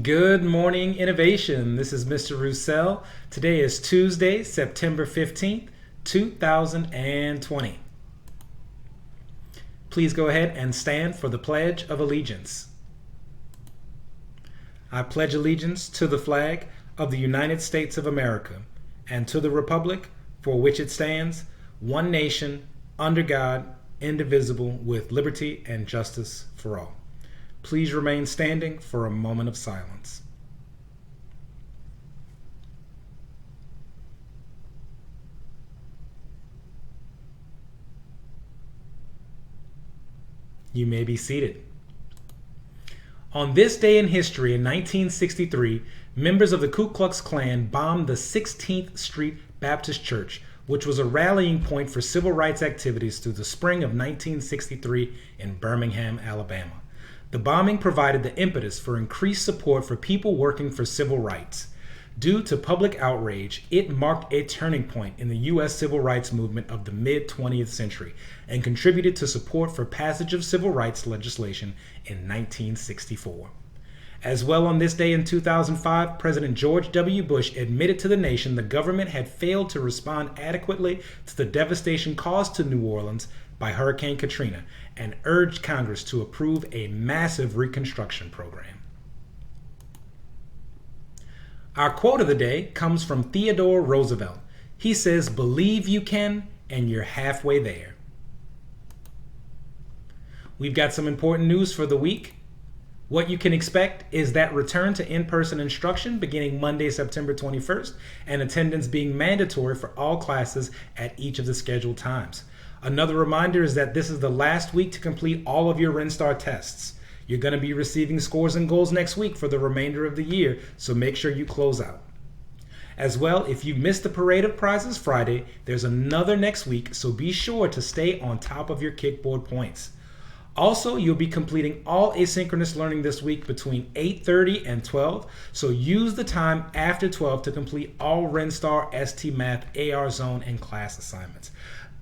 Good morning, innovation. This is Mr. Roussel. Today is Tuesday, September 15th, 2020. Please go ahead and stand for the Pledge of Allegiance. I pledge allegiance to the flag of the United States of America and to the republic for which it stands, one nation, under God, indivisible, with liberty and justice for all. Please remain standing for a moment of silence. You may be seated. On this day in history in 1963, members of the Ku Klux Klan bombed the 16th Street Baptist Church, which was a rallying point for civil rights activities through the spring of 1963 in Birmingham, Alabama. The bombing provided the impetus for increased support for people working for civil rights. Due to public outrage, it marked a turning point in the U.S. civil rights movement of the mid-20th century and contributed to support for passage of civil rights legislation in 1964. As well, on this day in 2005, President George W. Bush admitted to the nation the government had failed to respond adequately to the devastation caused to New Orleans by Hurricane Katrina and urged Congress to approve a massive reconstruction program. Our quote of the day comes from Theodore Roosevelt. He says, "Believe you can, and you're halfway there." We've got some important news for the week. What you can expect is that return to in-person instruction beginning Monday, September 21st, and attendance being mandatory for all classes at each of the scheduled times. Another reminder is that this is the last week to complete all of your RenStar tests. You're going to be receiving scores and goals next week for the remainder of the year, so make sure you close out. As well, if you missed the Parade of Prizes Friday, there's another next week, so be sure to stay on top of your Kickboard points. Also, you'll be completing all asynchronous learning this week between 8:30 and 12, so use the time after 12 to complete all RenStar, ST Math, AR Zone, and class assignments.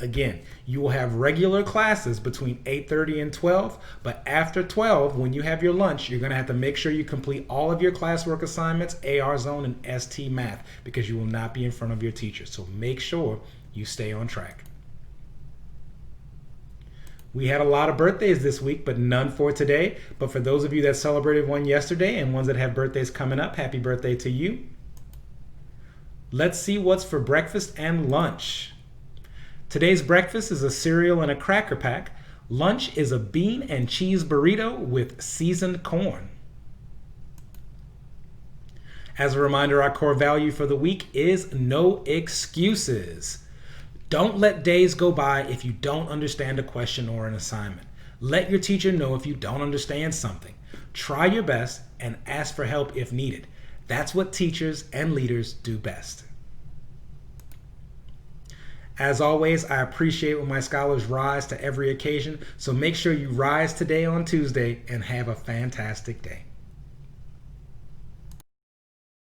Again, you will have regular classes between 8:30 and 12, but after 12, when you have your lunch, you're going to have to make sure you complete all of your classwork assignments, AR Zone, and ST Math, because you will not be in front of your teacher. So make sure you stay on track. We had a lot of birthdays this week, but none for today. But for those of you that celebrated one yesterday and ones that have birthdays coming up, happy birthday to you. Let's see what's for breakfast and lunch. Today's breakfast is a cereal and a cracker pack. Lunch is a bean and cheese burrito with seasoned corn. As a reminder, our core value for the week is no excuses. Don't let days go by if you don't understand a question or an assignment. Let your teacher know if you don't understand something. Try your best and ask for help if needed. That's what teachers and leaders do best. As always, I appreciate when my scholars rise to every occasion, so make sure you rise today on Tuesday and have a fantastic day.